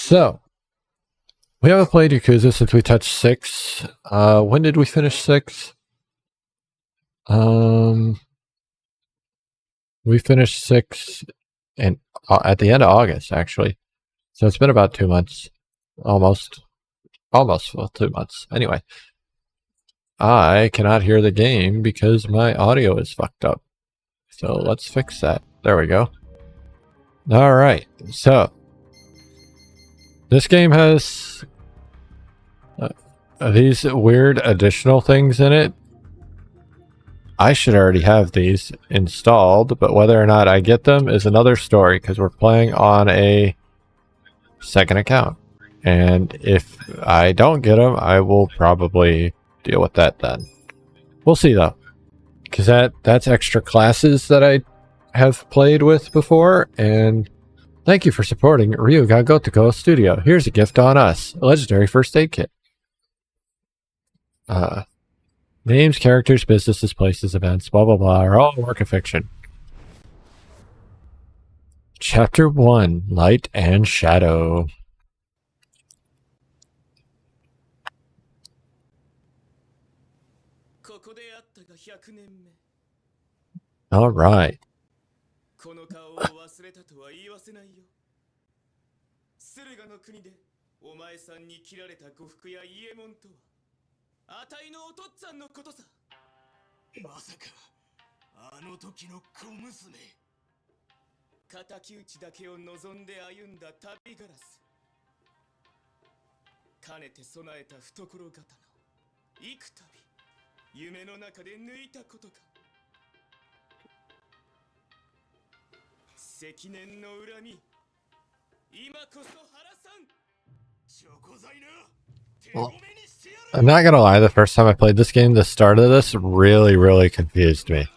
So, we haven't played Yakuza since we touched 6. When did we finish 6? We finished 6 in, at the end of August, actually. So it's been about 2 months. Almost 2 months. Anyway, I cannot hear the game because my audio is fucked up. So let's fix that. There we go. Alright, so this game has these weird additional things in it. I should already have these installed, but whether or not I get them is another story because we're playing on a second account. And if I don't get them, I will probably deal with that then. We'll see though, because that's extra classes that I have played with before. And thank you for supporting Ryuga Gotoko Studio. Here's a gift on us, a legendary first aid kit. Names, characters, businesses, places, events, blah blah blah are all a work of fiction. Chapter 1, Light and Shadow. All right. Well, I'm not gonna lie, the first time I played this game, the start of this really confused me.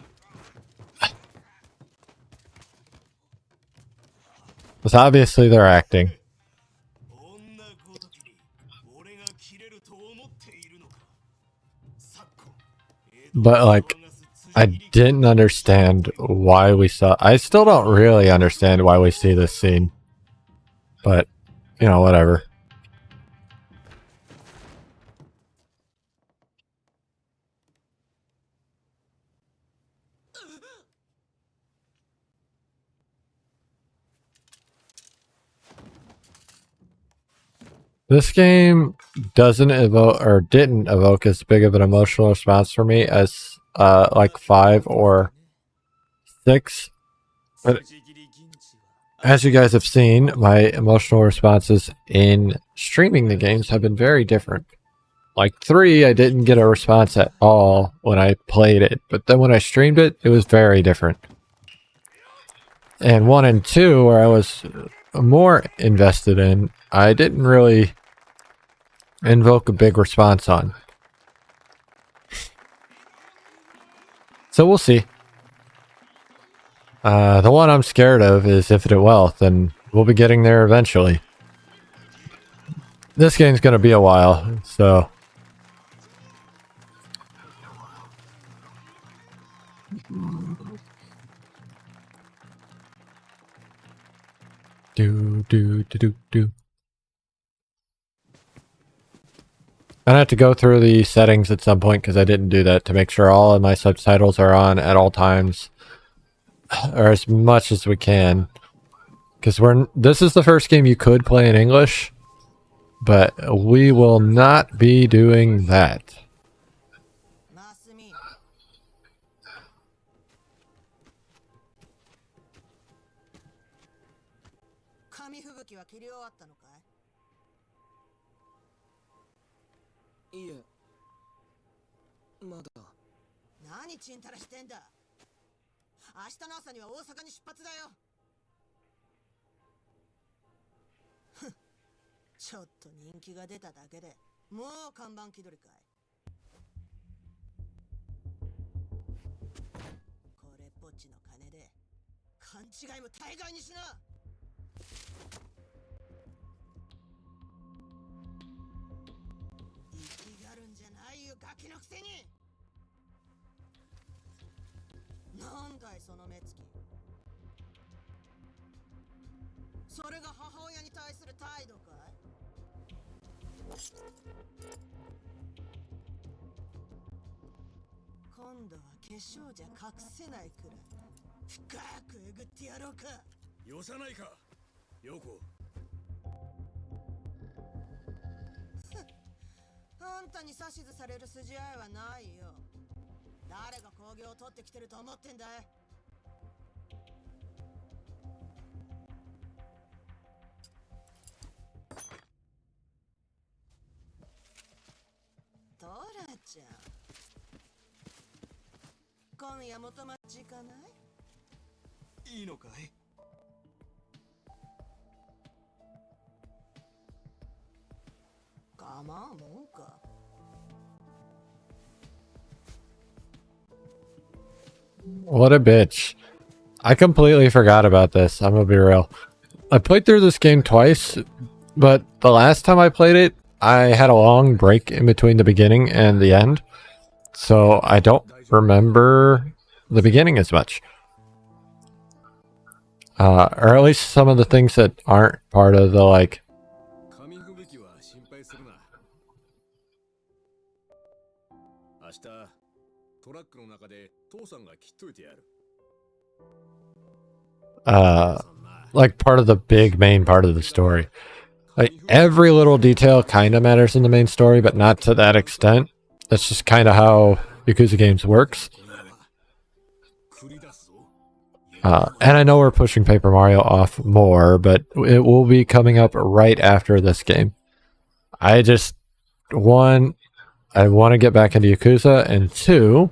Because obviously they're acting. But like, I didn't understand why we saw... I still don't really understand why we see this scene. But, you know, whatever. This game doesn't evoke, or didn't evoke as big of an emotional response for me as like 5 or 6. But as you guys have seen, my emotional responses in streaming the games have been very different. Like 3, I didn't get a response at all when I played it, but then when I streamed it, it was very different. And 1 and 2, where I was more invested in, I didn't really invoke a big response on. So we'll see. The one I'm scared of is Infinite Wealth, and we'll be getting there eventually. This game's gonna be a while, so... Do. I have to go through the settings at some point because I didn't do that to make sure all of my subtitles are on at all times, or as much as we can. Because this is the first game you could play in English, but we will not be doing that. What a bitch. I completely forgot about this. I'm gonna be real. I played through this game twice, but the last time I played it, I had a long break in between the beginning and the end. So I don't remember the beginning as much. Or at least some of the things that aren't part of the, like... like part of the big main part of the story. Like every little detail kind of matters in the main story, but not to that extent. That's just kind of how Yakuza games works. And I know we're pushing Paper Mario off more, but it will be coming up right after this game. I just, one, I want to get back into Yakuza, and two,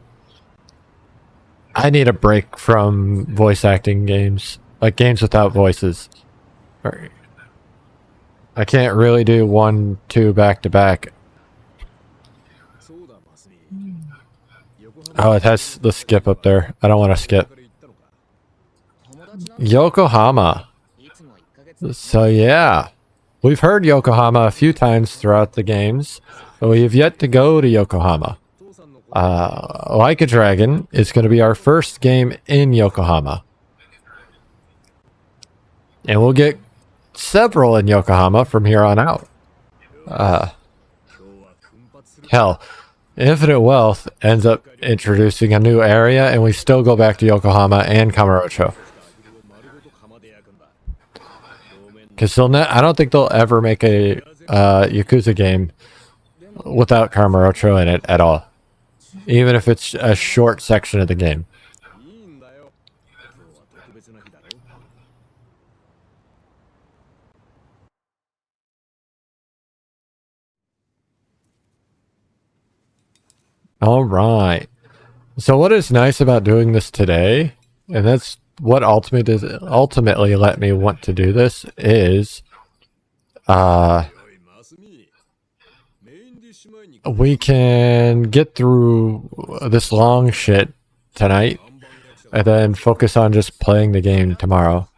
I need a break from voice acting games, like games without voices. I can't really do 1, 2 back to back. Oh, it has the skip up there. I don't want to skip. Yokohama. So yeah, we've heard Yokohama a few times throughout the games, but we have yet to go to Yokohama. Like a Dragon is going to be our first game in Yokohama. And we'll get several in Yokohama from here on out. Hell, Infinite Wealth ends up introducing a new area, and we still go back to Yokohama and Kamurocho. Because I don't think they'll ever make a Yakuza game without Kamurocho in it at all. Even if it's a short section of the game. All right. So what is nice about doing this today, and that's what ultimately let me want to do this, is we can get through this long shit tonight and then focus on just playing the game tomorrow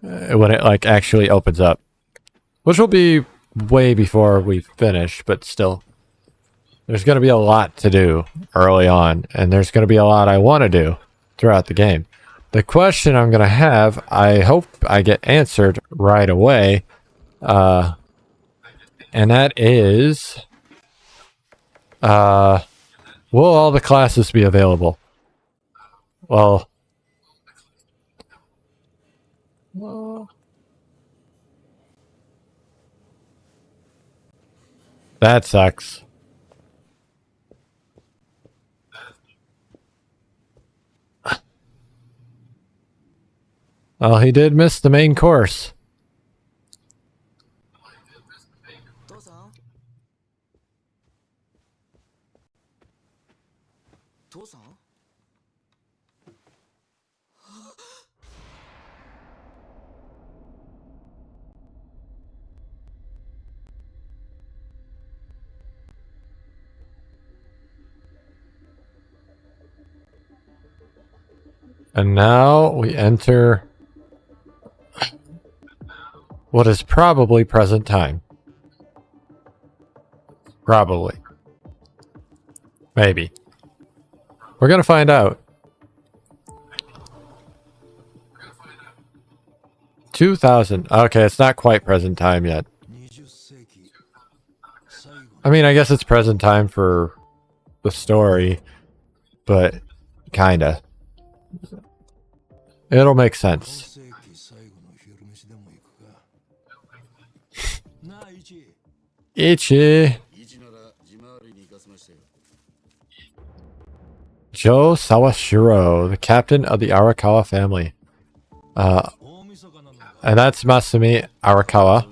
when it like actually opens up, which will be way before we finish, but still. There's going to be a lot to do early on, and there's going to be a lot I want to do throughout the game. The question I'm going to have, I hope I get answered right away, and that is, will all the classes be available? Well, that sucks. Well, he did miss the main course. And now we enter what is probably present time. Probably. Maybe. We're going to find out. 2000. Okay, it's not quite present time yet. I mean, I guess it's present time for the story, but kinda. It'll make sense. Ichi. Joe Sawashiro, the captain of the Arakawa family. And that's Masumi Arakawa.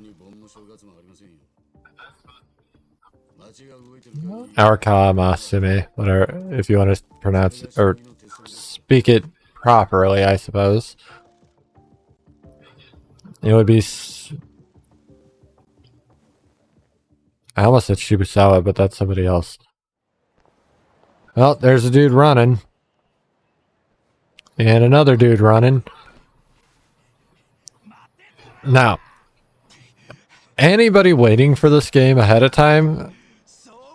Arakawa Masumi, whatever, if you want to pronounce it, or speak it properly, I suppose. It would be... I almost said Shibusawa, but that's somebody else. Well, there's a dude running. And another dude running. Now, anybody waiting for this game ahead of time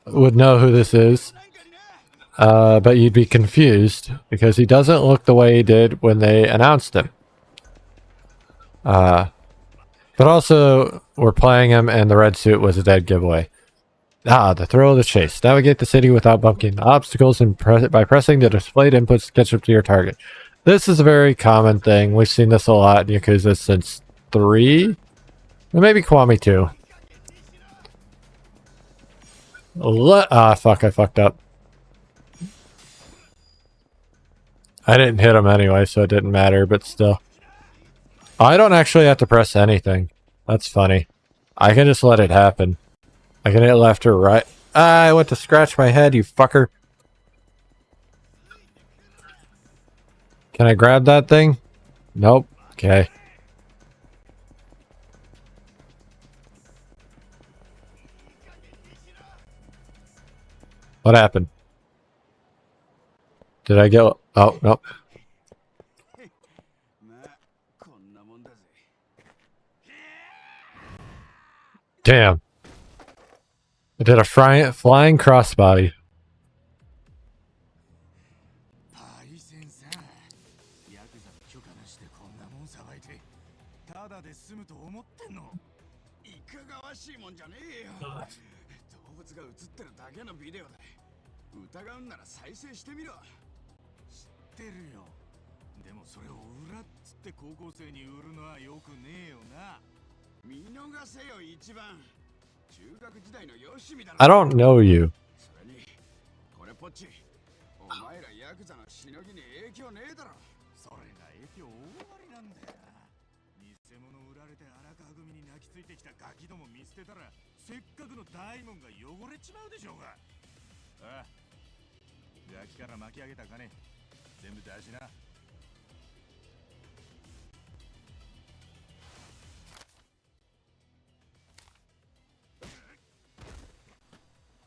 would know who this is. But you'd be confused because he doesn't look the way he did when they announced him. But also, we're playing him and the red suit was a dead giveaway. The thrill of the chase. Navigate the city without bumping obstacles and by pressing the displayed inputs to catch up to your target. This is a very common thing. We've seen this a lot in Yakuza since 3? Or maybe Kiwami 2. Fuck, I fucked up. I didn't hit him anyway, so it didn't matter, but still. I don't actually have to press anything. That's funny. I can just let it happen. I can hit left or right. I went to scratch my head, you fucker. Can I grab that thing? Nope. Okay. What happened? Did I get... Oh, nope. Damn. I did a flying crossbody. I don't know you.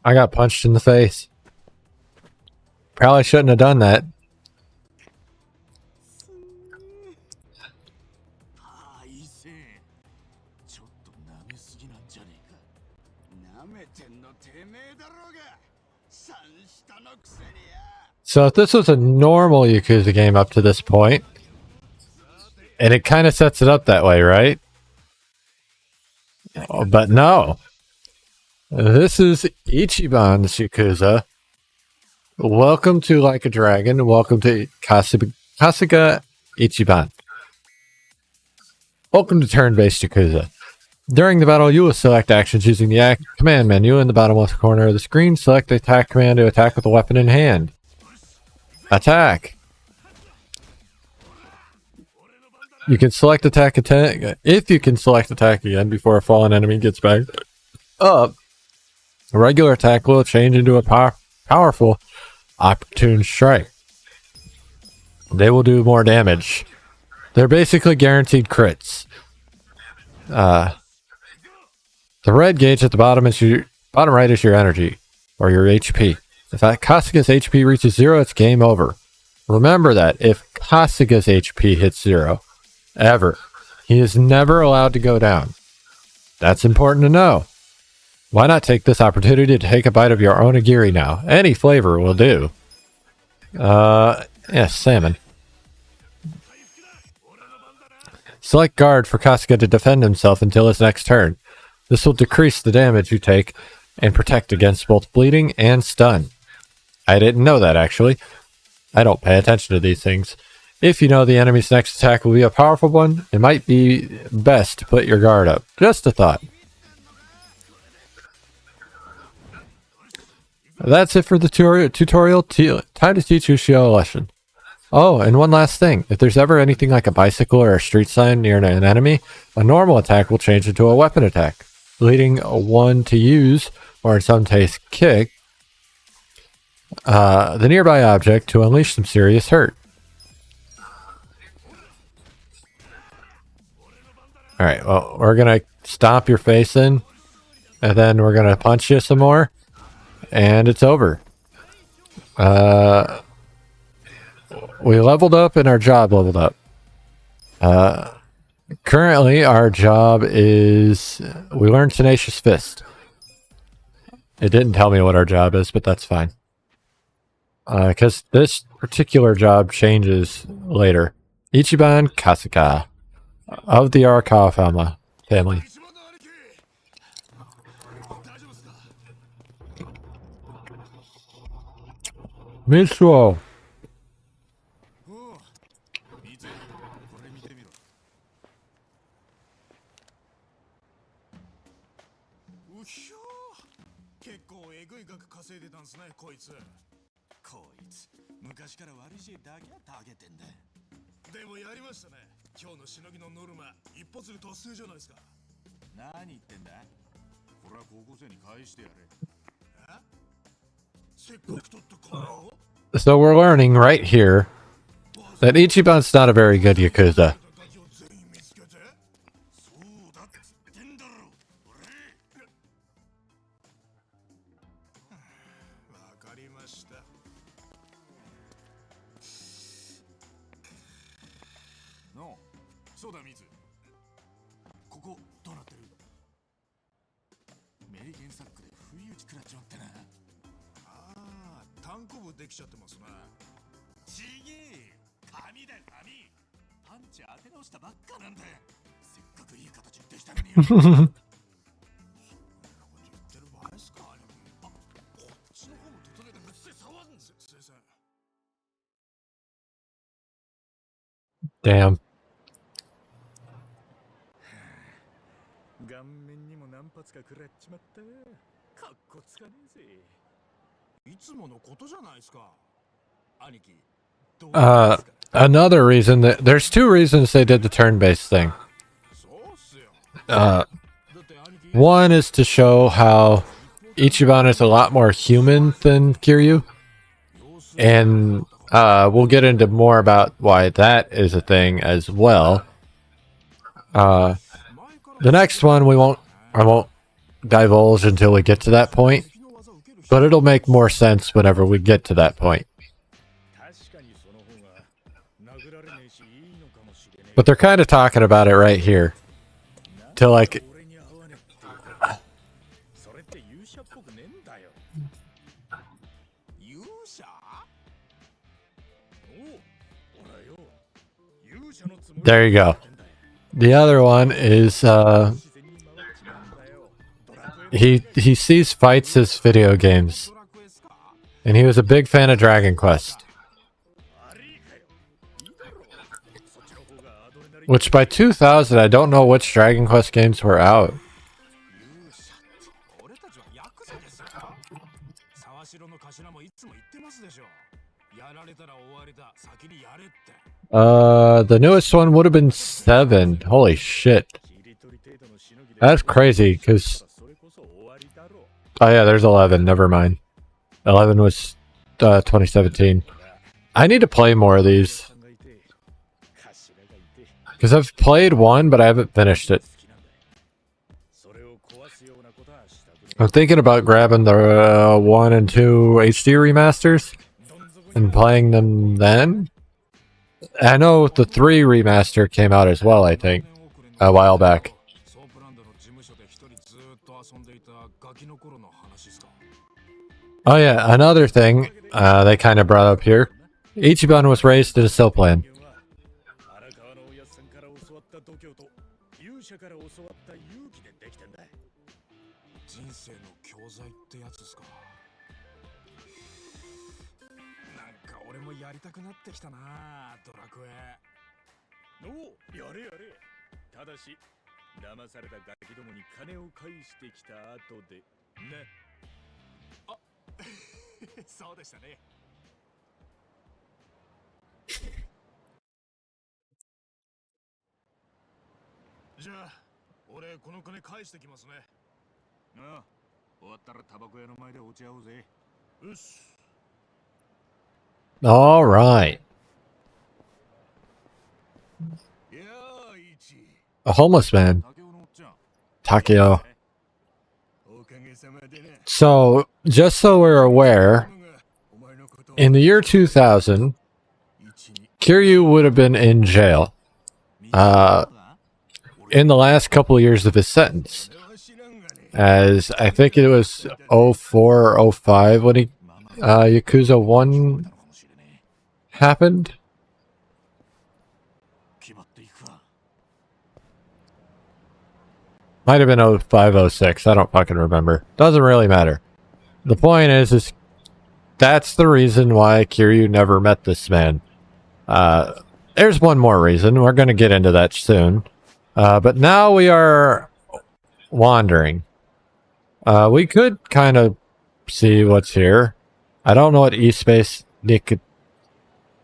I got punched in the face. Probably shouldn't have done that. So if this was a normal Yakuza game up to this point, and it kind of sets it up that way, right? Oh, but no. This is Ichiban's Yakuza. Welcome to Like a Dragon. Welcome to Kasuga Ichiban. Welcome to turn-based Yakuza. During the battle, you will select actions using the command menu in the bottom left corner of the screen. Select the attack command to attack with a weapon in hand. Attack. You can select attack if you can select attack again before a fallen enemy gets back up. A regular attack will change into a powerful opportune strike. They will do more damage. They're basically guaranteed crits. The red gauge at the bottom is your bottom right is your energy or your HP. If Kasuga's HP reaches 0, it's game over. Remember that if Kasuga's HP hits 0, ever, he is never allowed to go down. That's important to know. Why not take this opportunity to take a bite of your onigiri now? Any flavor will do. Yeah, salmon. Select guard for Kasuga to defend himself until his next turn. This will decrease the damage you take and protect against both bleeding and stun. I didn't know that, actually. I don't pay attention to these things. If you know the enemy's next attack will be a powerful one, it might be best to put your guard up. Just a thought. That's it for the tutorial. Time to teach Ushio a lesson. Oh, and one last thing. If there's ever anything like a bicycle or a street sign near an enemy, a normal attack will change into a weapon attack, leading one to use, or in some cases kick, the nearby object to unleash some serious hurt. Alright, well, we're gonna stomp your face in, and then we're gonna punch you some more, and it's over. We leveled up and our job leveled up. Currently, our job is... we learned Tenacious Fist. It didn't tell me what our job is, but that's fine. Because this particular job changes later. Ichiban Kasuka of the Arakawa family. Mitsuo. So we're learning right here that Ichiban's not a very good Yakuza. Damn. Another reason that there's two reasons they did the turn-based thing. One is to show how Ichiban is a lot more human than Kiryu, and we'll get into more about why that is a thing as well. The next one I won't divulge until we get to that point, but it'll make more sense whenever we get to that point. But they're kind of talking about it right here. To like... There you go. The other one is he sees fights as video games, and he was a big fan of Dragon Quest, which by 2000 I don't know which Dragon Quest games were out. The newest one would have been 7. Holy shit. That's crazy, because... oh yeah, there's 11. Never mind. 11 was 2017. I need to play more of these. Because I've played one, but I haven't finished it. I'm thinking about grabbing the 1 and 2 HD remasters and playing them then. I know the 3 remaster came out as well, I think, a while back. Oh yeah, another thing they kind of brought up here. Ichiban was raised in a cell plan. All right. A homeless man. Takeo. So, just so we're aware, in the year 2000, Kiryu would have been in jail in the last couple of years of his sentence. As I think it was 04 or 05 when Yakuza 1 happened. Might have been 05, 06. I don't fucking remember. Doesn't really matter. The point is that's the reason why Kiryu never met this man. There's one more reason. We're going to get into that soon. But now we are wandering. We could kind of see what's here. I don't know what E-Space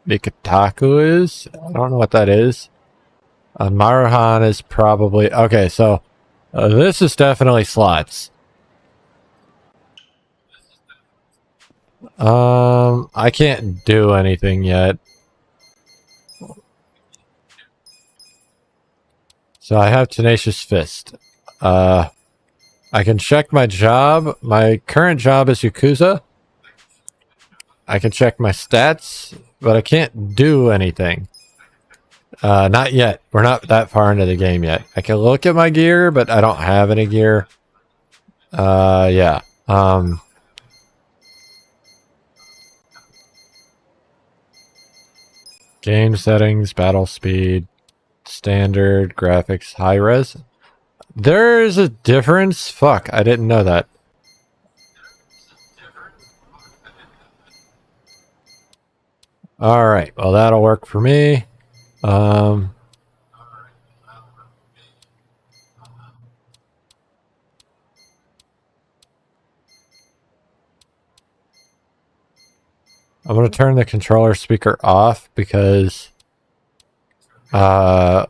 Nikitaku is. I don't know what that is. Maruhan is probably... Okay, so this is definitely slots. I can't do anything yet. So I have Tenacious Fist. I can check my job. My current job is Yakuza. I can check my stats, but I can't do anything. Not yet. We're not that far into the game yet. I can look at my gear, but I don't have any gear. Yeah. Game settings, battle speed, standard, graphics, high res. There's a difference? Fuck, I didn't know that. Alright, well that'll work for me. I'm going to turn the controller speaker off because I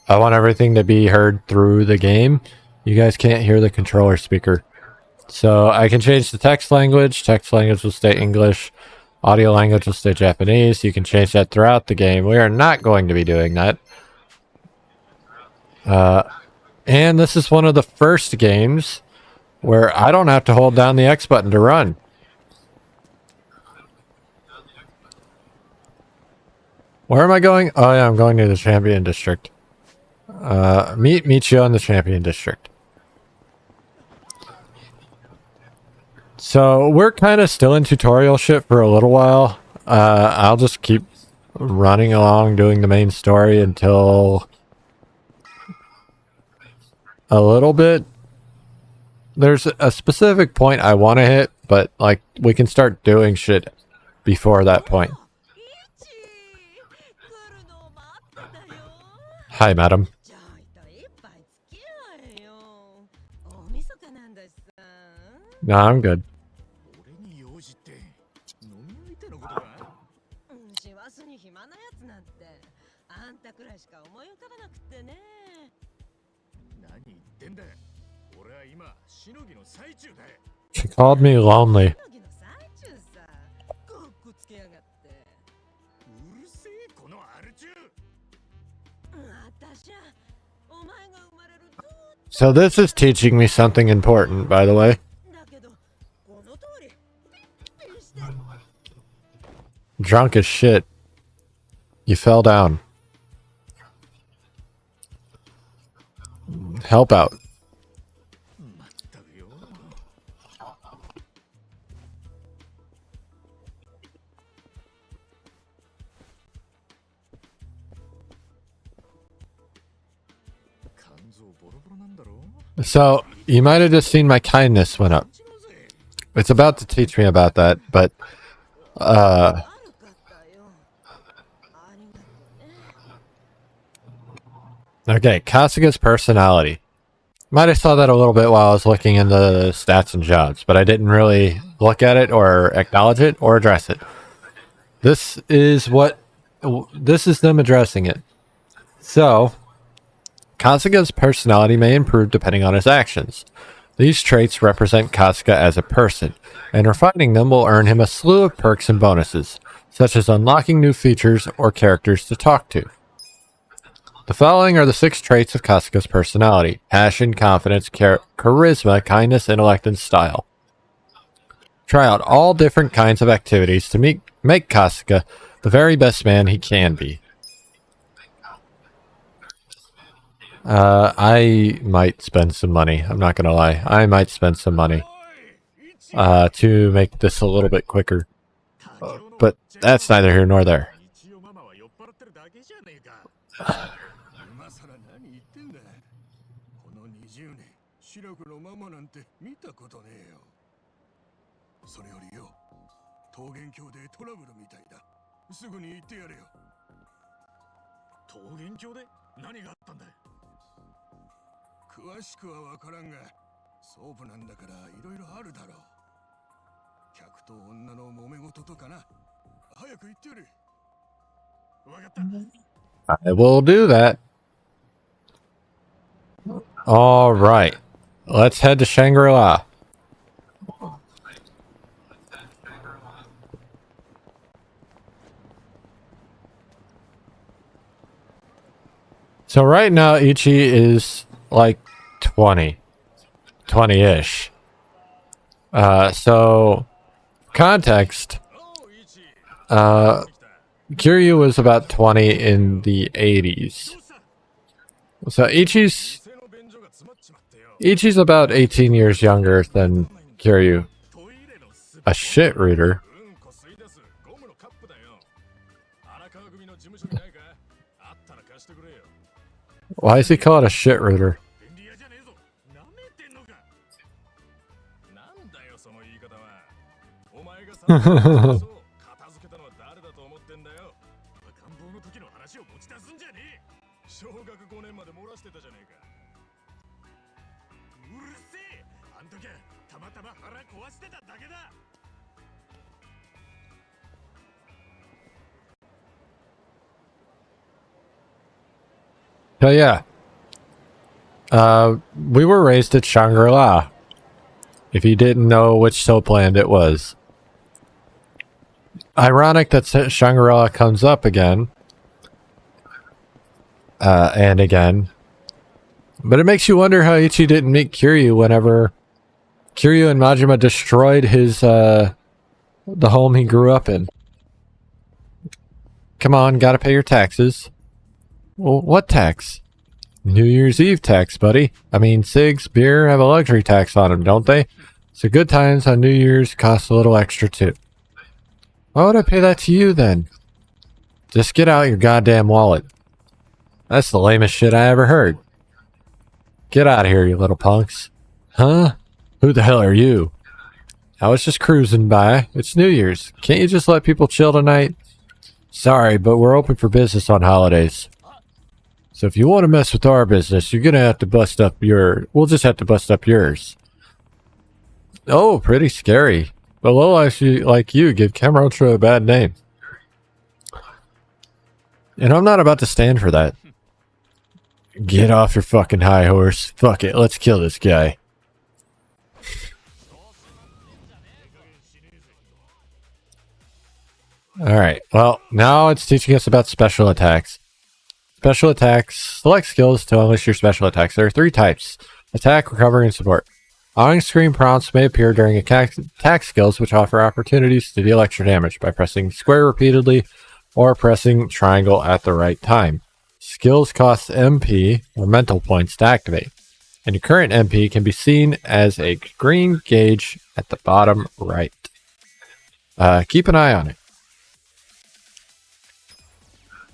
want everything to be heard through the game. You guys can't hear the controller speaker. So I can change the text language. Text language will stay English. Audio language will stay Japanese. You can change that throughout the game. We are not going to be doing that. And this is one of the first games where I don't have to hold down the X button to run. Where am I going? Oh yeah, I'm going to the Champion District. Meet you in the Champion District. So we're kind of still in tutorial shit for a little while. I'll just keep running along doing the main story until a little bit. There's a specific point I want to hit, but like we can start doing shit before that point. Hi, madam. No, I'm good. She called me lonely. So this is teaching me something important, by the way. Drunk as shit. You fell down. Help out. So, you might have just seen my kindness went up. It's about to teach me about that, but... Okay, Kasuga's personality. Might have saw that a little bit while I was looking into the stats and jobs, but I didn't really look at it or acknowledge it or address it. This is them addressing it. So, Kasuga's personality may improve depending on his actions. These traits represent Kasuga as a person, and refining them will earn him a slew of perks and bonuses, such as unlocking new features or characters to talk to. The following are the 6 traits of Kasuga's personality: passion, confidence, charisma, kindness, intellect, and style. Try out all different kinds of activities to make Kasuga the very best man he can be. I might spend some money. I'm not gonna lie. I might spend some money to make this a little bit quicker. But that's neither here nor there. I will do that. All right. Let's head to Shangri-La. So right now, Ichi is like 20-ish. So context, Kiryu was about 20 in the 80s. So Ichi's about 18 years younger than Kiryu. A shit reader. Why is he called a shit reader? So yeah, we were raised at Shangri-La. If you didn't know which soapland it was. Ironic that Shangri-La comes up again. And again. But it makes you wonder how Ichi didn't meet Kiryu whenever Kiryu and Majima destroyed his, the home he grew up in. Come on, gotta pay your taxes. Well, what tax? New Year's Eve tax, buddy. I mean, cigs, beer have a luxury tax on them, don't they? So good times on New Year's cost a little extra too. Why would I pay that to you then? Just get out your goddamn wallet. That's the lamest shit I ever heard. Get out of here, you little punks. Huh? Who the hell are you? I was just cruising by. It's New Year's. Can't you just let people chill tonight? Sorry, but we're open for business on holidays. So if you want to mess with our business, you're gonna have to bust up we'll just have to bust up yours. Oh, pretty scary. But lowlifes like you give Kamurocho a bad name. And I'm not about to stand for that. Get off your fucking high horse. Fuck it, let's kill this guy. Alright, well, now it's teaching us about special attacks. Special attacks. Select skills to unleash your special attacks. There are 3 types: attack, recovery, and support. On-screen prompts may appear during attack skills, which offer opportunities to deal extra damage by pressing square repeatedly or pressing triangle at the right time. Skills cost MP, or mental points, to activate, and your current MP can be seen as a green gauge at the bottom right. Keep an eye on it.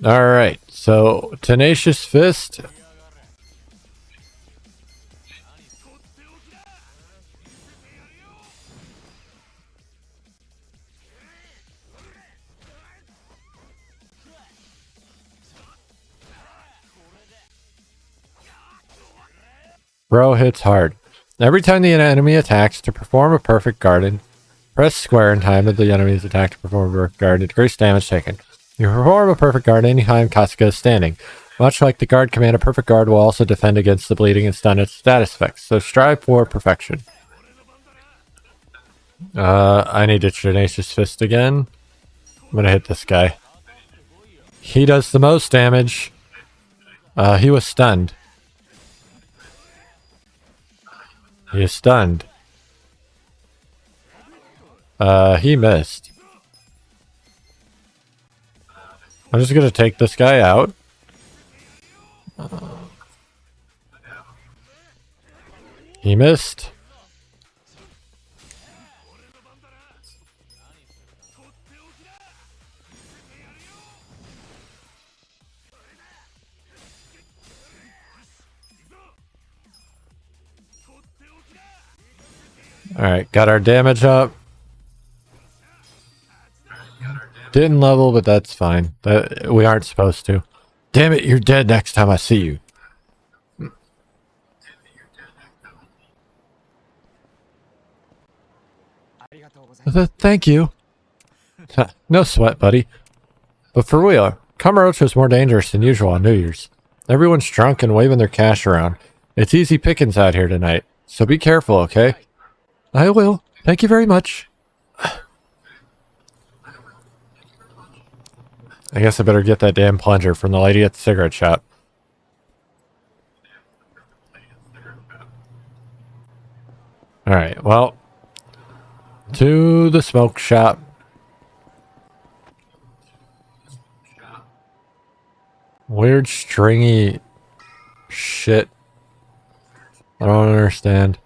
Alright, so Tenacious Fist. Bro hits hard. Every time the enemy attacks to perform a perfect garden, press square in time of the enemy's attack to perform a perfect guard to decrease damage taken. You perform a perfect guard anytime Kasuga is standing. Much like the guard command, a perfect guard will also defend against the bleeding and stun status effects, so strive for perfection. I need a Tenacious Fist again. I'm gonna hit this guy. He does the most damage. He was stunned. He is stunned. He missed. I'm just gonna take this guy out. He missed. Alright, got our damage up. Didn't level, but that's fine. We aren't supposed to. Damn it, you're dead next time I see you. Thank you. No sweat, buddy. But for real, Kamurocho is more dangerous than usual on New Year's. Everyone's drunk and waving their cash around. It's easy pickings out here tonight, so be careful, okay? I will. Thank you very much. I guess I better get that damn plunger from the lady at the cigarette shop. Alright, well. To the smoke shop. Weird stringy shit. I don't understand.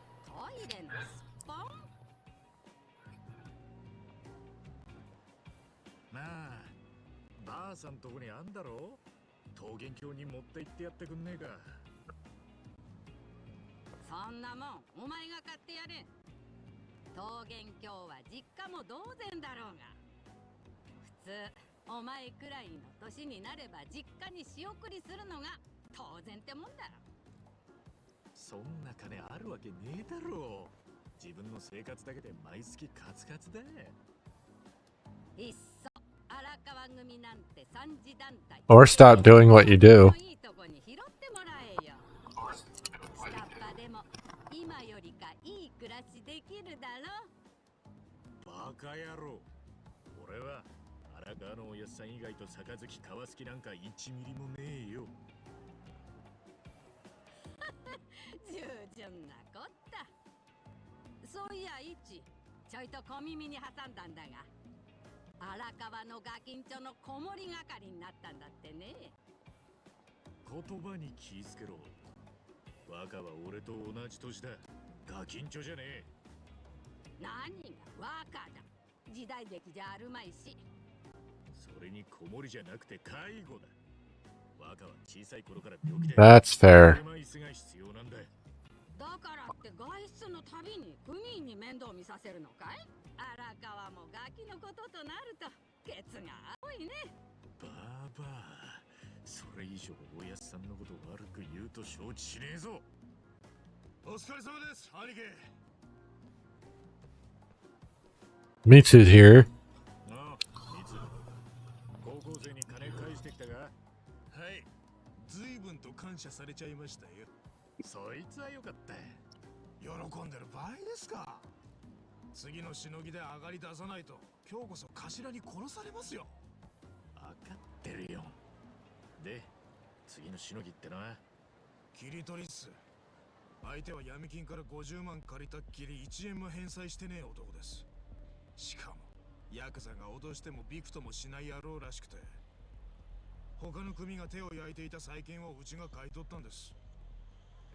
Or stop doing what you do. That's fair. Mitsu's here. Yakuza が脅してもびくともしない野郎らしくて、他の組が手を焼いていた債権をうちが買い取ったんです。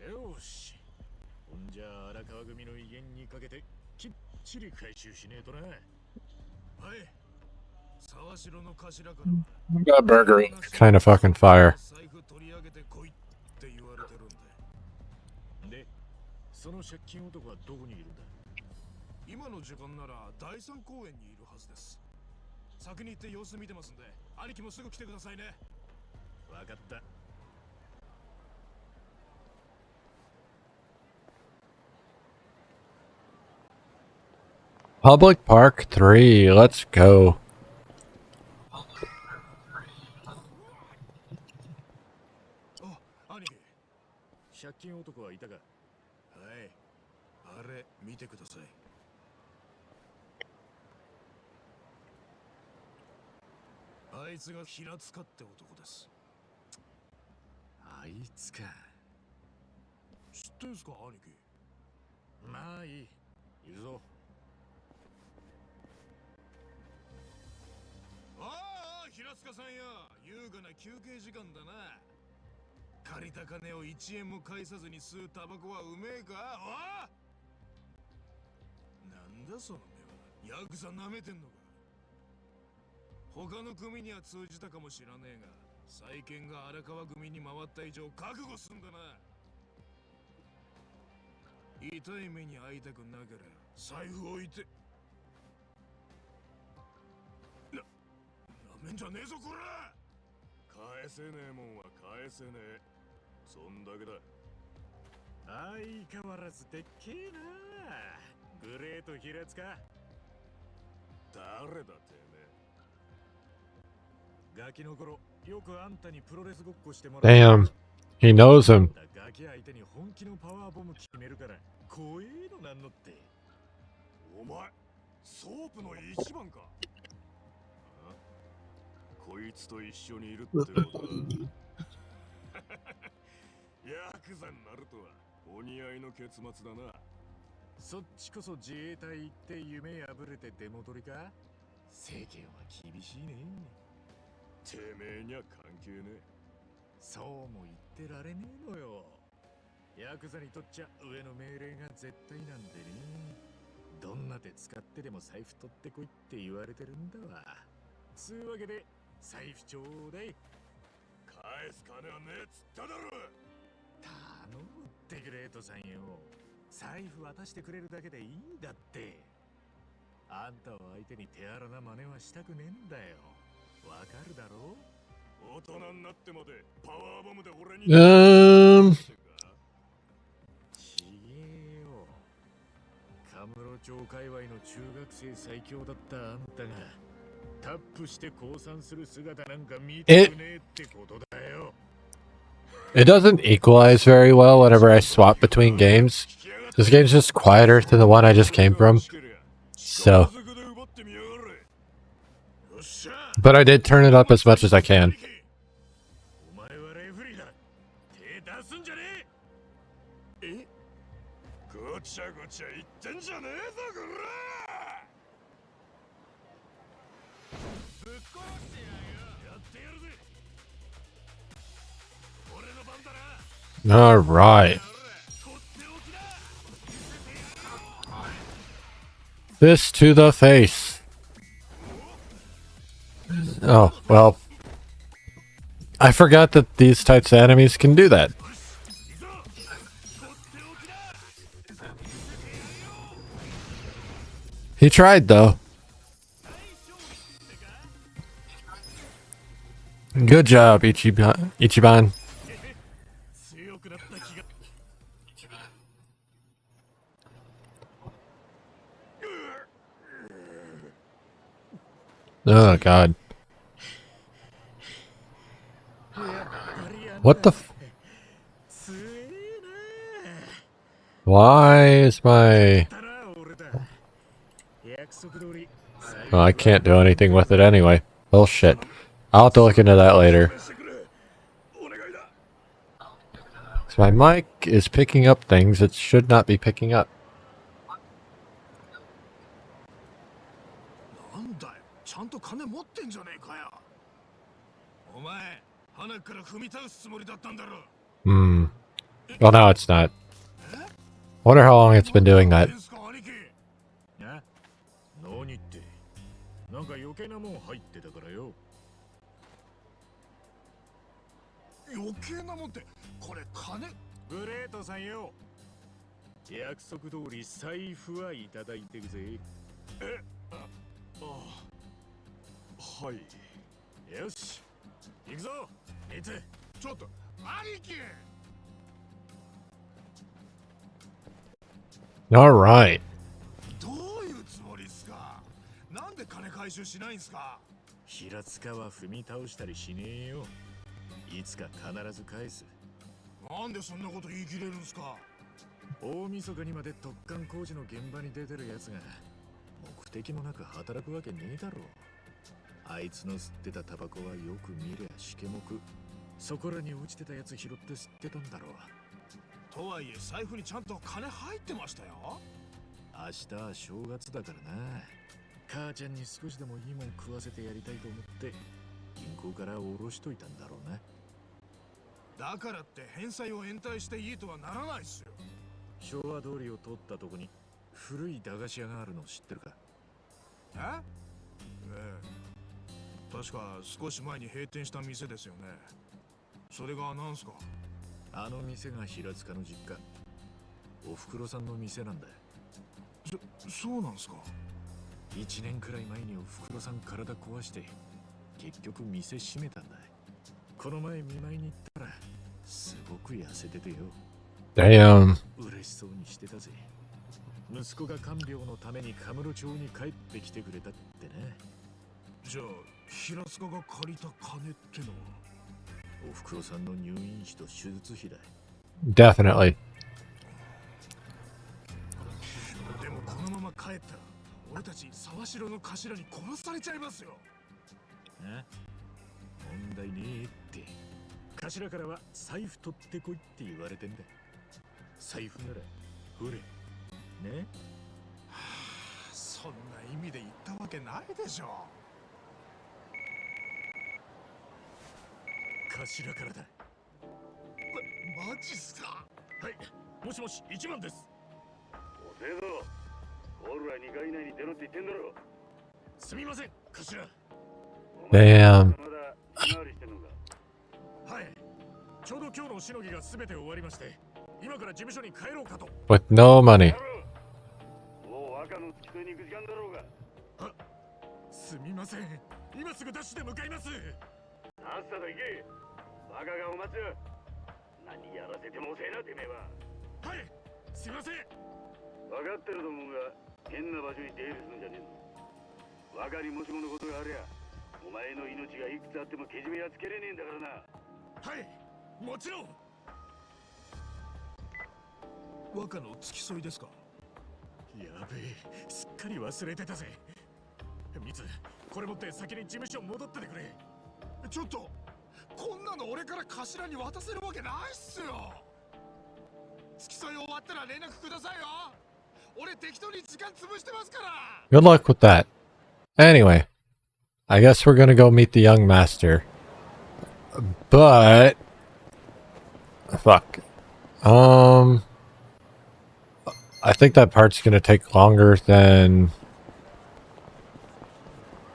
よし。ほんじゃあ荒川組の威厳にかけてきっちり回収しねえとな。はい。沢城の頭から。That burger is kind of fucking fire. 財布取り上げてこいって言われてるんで。で、その借金男はどこにいるんだ？今の時間なら第三公園にいるはずです。先に行って様子見てますんで、兄貴もすぐ来てくださいね。わかった。Public Park 3. Let's go. 兄貴、借金男はいたか。はい、あれ見てください。あいつが平塚って男です。あいつか。知ってんすか、兄貴。まあいい、行くぞ。ああ、平塚さんや、優雅な休憩時間だな。借りた金を1円も返さずに吸うタバコはうめえか。ああ、なんだその目は。ヤクザ舐めてんのか。他の組には通じたかもしらねえが、債権が荒川組に回った以上覚悟すんだな。痛い目に遭いたくなければ財布置いて。なめんじゃねえぞこら。返せねえもんは返せねえ、そんだけだ。相変わらずでっけえな、グレート平塚。誰だてめえ。ガキの頃よくあんたにプロレスごっこしてもらう。 Damn. He knows him. ガキ相手に本気のパワーボム決めるから怖えのなんのって。お前ソープの一番か。こいつと一緒にいるってことだ。ヤクザになるとはお似合いの結末だな。そっちこそ自衛隊行って夢破れて出戻りか。世間は厳しいね。てめえには関係ねえ。そうも言ってられねえのよ。ヤクザにとっちゃ上の命令が絶対なんでね。どんな手使ってでも財布取ってこいって言われてるんだわ。つうわけで財布ちょうだい。返す金はねえっつっただろ。頼むってグレートさんよ。財布渡してくれるだけでいいんだって。あんたを相手に手荒な真似はしたくねえんだよ。わかるだろ。大人になってまでパワーボムで俺に。ちげえよ。カムロ町界隈の中学生最強だったあんたがタップして降参する姿なんか見てくねえってことだよ。It doesn't equalize very well whenever I swap between games. This game's just quieter than the one I just came from. So. But I did turn it up as much as I can. All right. This to the face. Oh, well. I forgot that these types of enemies can do that. He tried, though. Good job, Ichiban. Oh, God. What the f- Why is my... Well, I can't do anything with it anyway. Bullshit. I'll have to look into that later. So my mic is picking up things it should not be picking up. Well, now it's not. Wonder how long it's been doing that. All right. 回収しないんすか？平塚は踏み倒したりしねえよ。いつか必ず返す。なんでそんなこと言い切れるんすか？大晦日にまで突貫工事の現場に出てるやつが目的もなく働くわけねえだろ。あいつの吸ってたタバコはよく見りゃしけもく、そこらに落ちてたやつ拾って吸ってたんだろう。とはいえ財布にちゃんと金入ってましたよ。明日は正月だからな。母ちゃんに少しでもいいもん食わせてやりたいと思って銀行から下ろしといたんだろうな。だからって返済を延滞していいとはならないっすよ。昭和通りを通ったとこに古い駄菓子屋があるの知ってるか？ええ、確か少し前に閉店した店ですよね。それが何すか？あの店が平塚の実家、おふくろさんの店なんだ。そうなんすか。1年くらい前におふくろさん体壊して結局店閉めたんだ。この前見舞いに行ったらすごく痩せててよ。Damn. 嬉しそうにしてたぜ。息子が看病のためにカムロ町に帰ってきてくれたってね。じゃあ平塚が借りた金ってのはおふくろさんの入院費と手術費だ。 Definitely. でもこのまま帰ったら俺たち沢城の頭に殺されちゃいますよ。え？問題ねえって。頭からは財布取ってこいって言われてんだ。財布ならほれね。はあ、そんな意味で言ったわけないでしょ。頭からだ。マジっすか？はい、もしもし、1番です。おせえぞ、コールは2回以内に出ろって言ってんだろ。すみません、頭。Damn. まだ居回りしてんのか？はい、ちょうど今日のしのぎが全て終わりまして、今から事務所に帰ろうかと。 With no money. もう赤の付き添いに行く時間だろうが。あ、すみません、今すぐダッシュで向かいます。さっさと行け。バカがお待ちだ。何やらせても遅えなてめえは。はい、すみません。分かってると思うが変な場所に出入りするんじゃねえぞ。若にもしものことがありゃお前の命がいくつあってもけじめはつけれねえんだからな。はい、もちろん。若の付き添いですか？やべえ、すっかり忘れてたぜ。ミツ、これ持って先に事務所戻っててくれ。ちょっと、こんなの俺から頭に渡せるわけないっすよ。付き添い終わったら連絡くださいよ。俺適当に時間潰してますから。 Good luck with that. Anyway, I guess we're gonna go meet the young master. But fuck. I think that part's gonna take longer than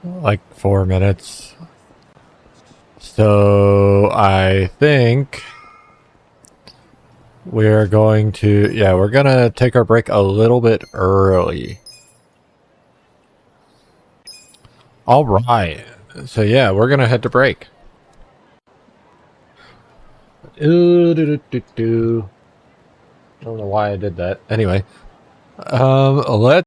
like 4 minutes. So I think we're going to, yeah, we're gonna take our break a little bit early. All right. So yeah, we're gonna head to break. I don't know why I did that. Anyway, let's